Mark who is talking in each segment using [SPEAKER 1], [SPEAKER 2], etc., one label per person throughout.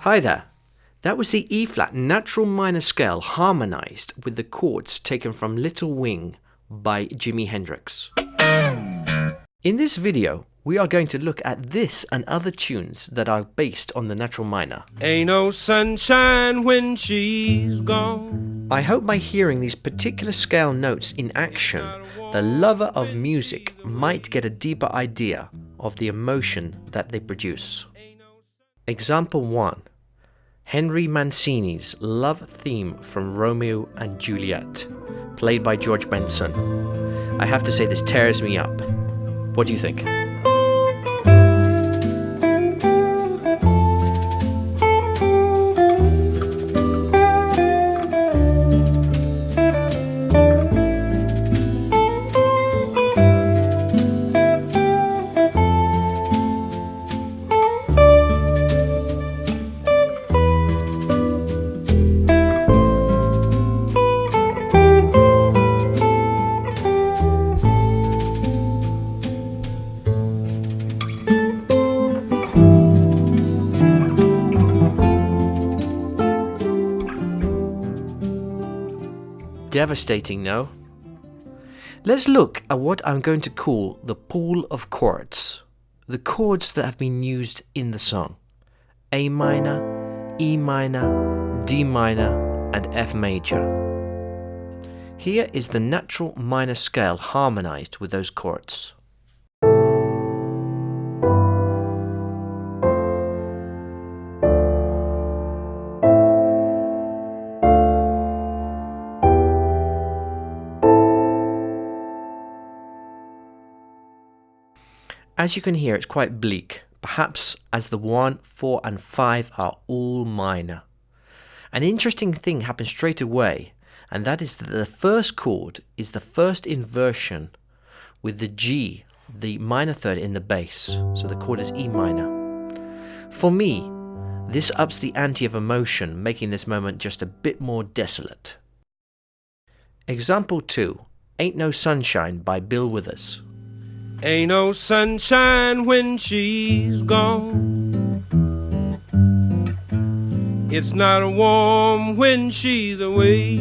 [SPEAKER 1] Hi there. That was the E-flat natural minor scale harmonized with the chords taken from Little Wing by Jimi Hendrix. In this video, we are going to look at this and other tunes that are based on the natural minor.
[SPEAKER 2] Ain't no sunshine when she's gone.
[SPEAKER 1] I hope by hearing these particular scale notes in action, the lover of music might get a deeper idea of the emotion that they produce. Example 1. Henry Mancini's love theme from Romeo and Juliet, played by George Benson. I have to say this tears me up. What do you think? Devastating, no? Let's look at what I'm going to call the pool of chords. The chords that have been used in the song. A minor, E minor, D minor, and F major. Here is the natural minor scale harmonized with those chords. As you can hear, it's quite bleak, perhaps as the 1, 4 and 5 are all minor. An interesting thing happens straight away, and that is that the first chord is the first inversion with the G, the minor third in the bass, so the chord is E minor. For me, this ups the ante of emotion, making this moment just a bit more desolate. Example 2, Ain't No Sunshine by Bill Withers.
[SPEAKER 2] Ain't no sunshine when she's gone. It's not warm when she's away.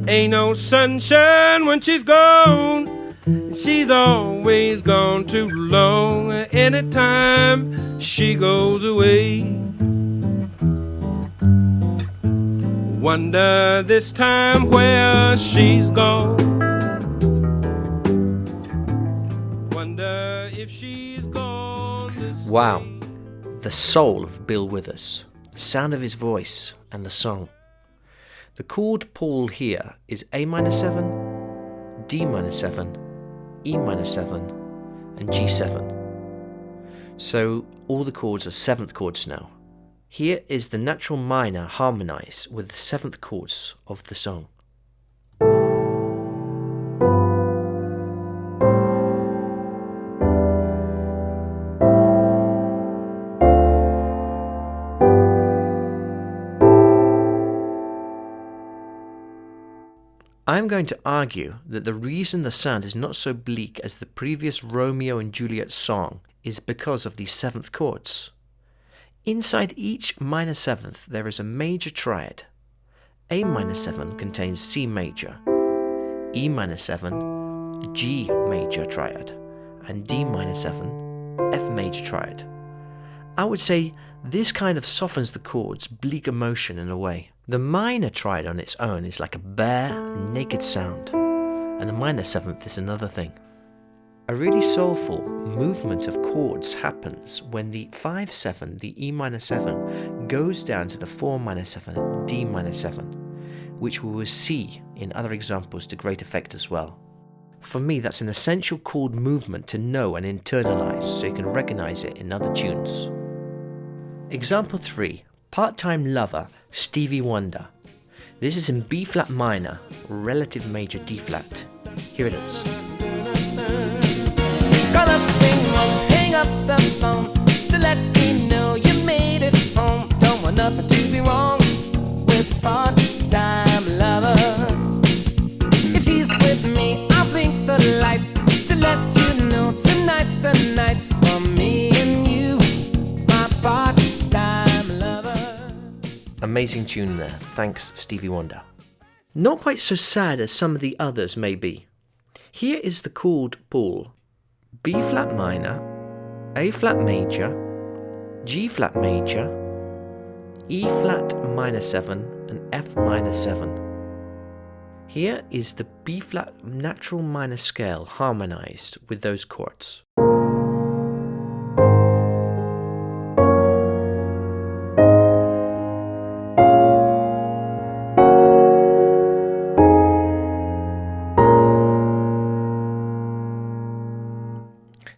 [SPEAKER 2] Ain't no sunshine when she's gone. She's always gone too long. Anytime she goes away. Wonder this time where she's gone.
[SPEAKER 1] Wow, the soul of Bill Withers, the sound of his voice and the song. The chord pool here is A minor 7, D minor 7, E minor 7 and G7. So all the chords are 7th chords now. Here is the natural minor harmonized with the 7th chords of the song. I'm going to argue that the reason the sound is not so bleak as the previous Romeo and Juliet song is because of these 7th chords. Inside each minor 7th there is a major triad. A minor 7 contains C major, E minor 7, G major triad, and D minor 7, F major triad. I would say this kind of softens the chord's bleak emotion in a way. The minor triad on its own is like a bare, naked sound, and the minor 7th is another thing. A really soulful movement of chords happens when the 5/7, the E minor 7, goes down to the 4 minor 7 and D minor 7, which we will see in other examples to great effect as well. For me, that's an essential chord movement to know and internalize so you can recognize it in other tunes. Example 3, Part-Time Lover, Stevie Wonder. This is in B-flat minor, relative major D-flat. Here it is.
[SPEAKER 3] Call up ring won't hang up the phone to let me know you made it home. Don't want nothing to be wrong with part-time lover. If she's with me, I'll blink the lights to let you know tonight's the night for me and you.
[SPEAKER 1] amazing tune there. Thanks, Stevie Wonder. Not quite so sad as some of the others may be. Here is the chord pool: B flat minor, A flat major, G flat major, E flat minor 7 and F minor 7. Here is the B flat natural minor scale harmonized with those chords.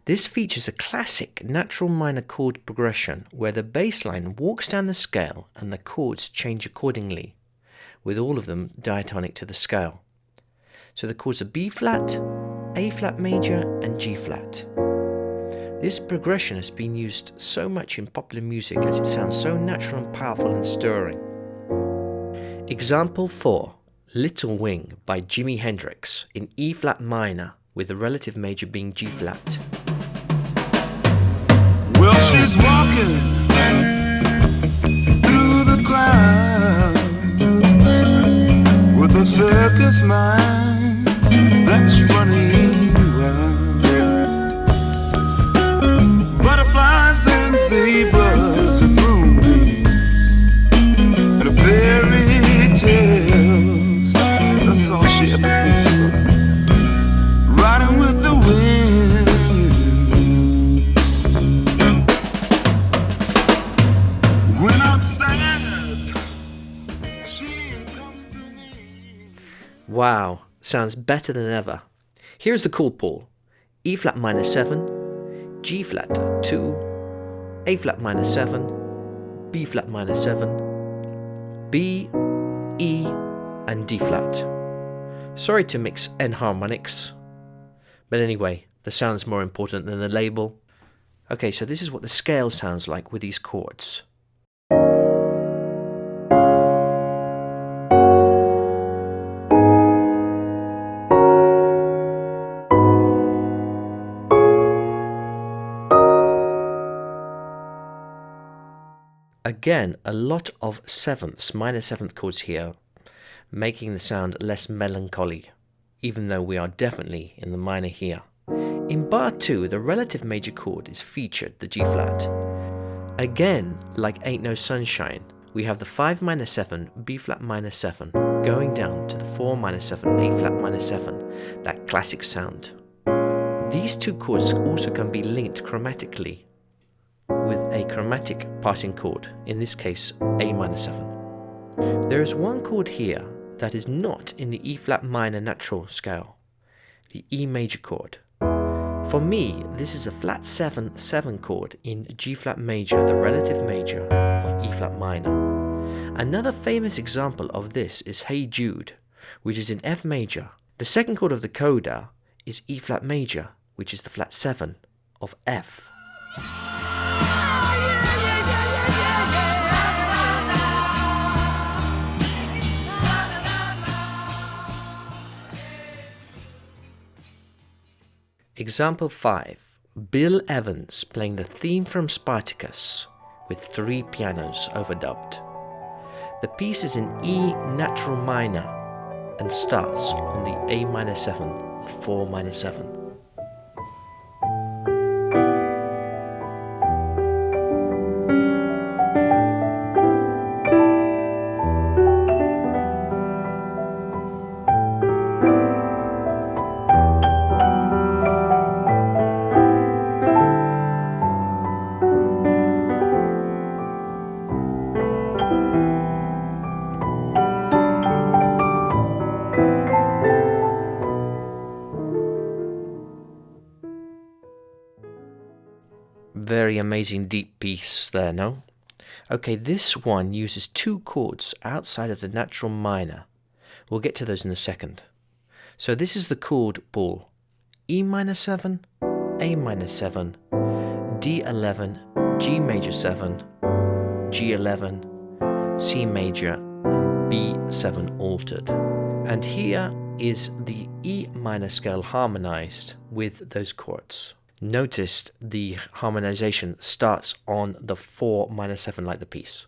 [SPEAKER 1] This features a classic natural minor chord progression where the bass line walks down the scale and the chords change accordingly, with all of them diatonic to the scale. So the chords are B flat, A flat major and G flat. This progression has been used so much in popular music as it sounds so natural and powerful and stirring. Example 4, Little Wing by Jimi Hendrix in E flat minor with the relative major being G flat.
[SPEAKER 4] Well, she's walking through the clouds with a circus mind that's running wild. Butterflies and zebras and moonbeams and fairy tales. That's all she ever thinks about. Riding with the wind. When I'm sad, she comes to me.
[SPEAKER 1] Wow, sounds better than ever. Here's the chord pool: E flat minor 7, G flat 2, A flat minor 7, B flat minor 7, B, E and D flat. Sorry to mix enharmonics, but anyway, the sound's more important than the label. Okay, so this is what the scale sounds like with these chords. Again, a lot of sevenths, minor seventh chords here, making the sound less melancholy, even though we are definitely in the minor here. In bar 2, the relative major chord is featured, the G flat. Again, like Ain't No Sunshine, we have the 5 minor 7, B flat minor 7, going down to the 4 minor 7, A flat minor 7, that classic sound. These two chords also can be linked chromatically with a chromatic passing chord, in this case A minor 7. There is one chord here that is not in the E flat minor natural scale, the E major chord. For me, this is a flat 7/7 chord in G flat major, the relative major of E flat minor. Another famous example of this is Hey Jude, which is in F major. The second chord of the coda is E flat major, which is the flat 7 of F. Example 5. Bill Evans playing the theme from Spartacus with 3 pianos overdubbed. The piece is in E natural minor and starts on the A minor 7, the 4 minor 7. Very amazing deep piece there, no? Okay, this one uses 2 chords outside of the natural minor. We'll get to those in a second. So this is the chord pool: E minor 7, A minor 7, D11, G major 7, G11, C major, and B7 altered. And here is the E minor scale harmonized with those chords. Notice the harmonization starts on the 4 minor 7 like the piece.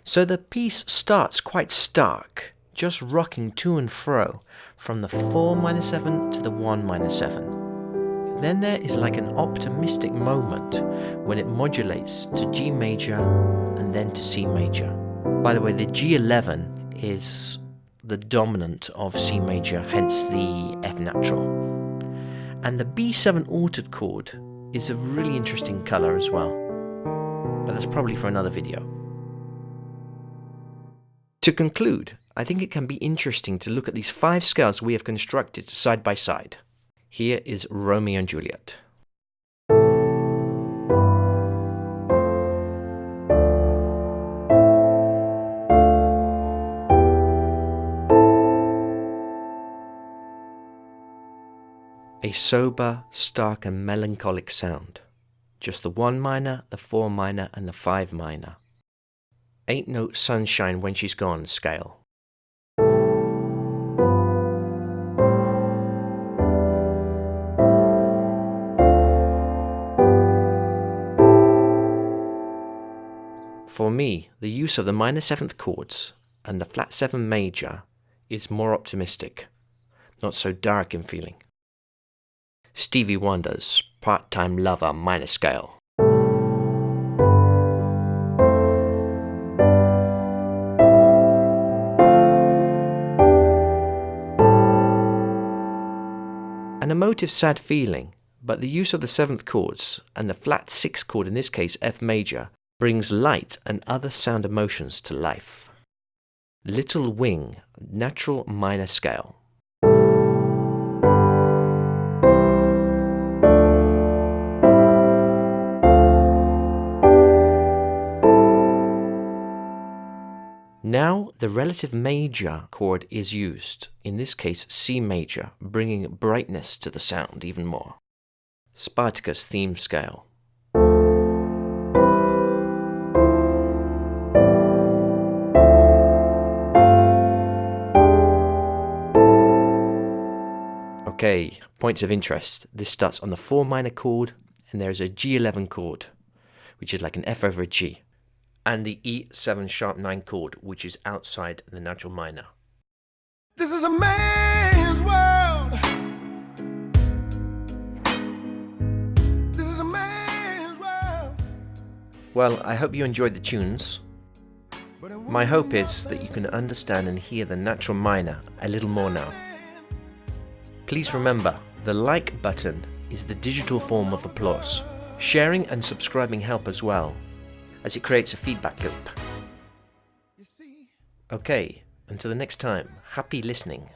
[SPEAKER 1] So the piece starts quite stark, just rocking to and fro from the 4-7 to the 1-7. Then there is like an optimistic moment when it modulates to G major and then to C major. By the way, the G11 is the dominant of C major, hence the F natural. And the B7 altered chord is a really interesting colour as well, but that's probably for another video. To conclude, I think it can be interesting to look at these 5 scales we have constructed side by side. Here is Romeo and Juliet. A sober, stark and melancholic sound. Just the 1 minor, the 4 minor and the 5 minor. 8-note sunshine when she's gone scale. For me, the use of the minor 7th chords and the flat 7 major is more optimistic, not so dark in feeling. Stevie Wonder's Part-Time Lover minor scale. An emotive sad feeling, but the use of the 7th chords and the flat 6 chord, in this case F major, brings light and other sound emotions to life. Little Wing, natural minor scale. Now the relative major chord is used, in this case C major, bringing brightness to the sound even more. Spartacus theme scale. Okay, points of interest. This starts on the 4 minor chord and there's a G11 chord, which is like an F over a G. And the E7 sharp 9 chord, which is outside the natural minor.
[SPEAKER 4] This is a man's world. This is a man's world.
[SPEAKER 1] Well, I hope you enjoyed the tunes. My hope is that you can understand and hear the natural minor a little more now. Please remember, the like button is the digital form of applause. Sharing and subscribing help as well, as it creates a feedback loop. Okay, until the next time, happy listening.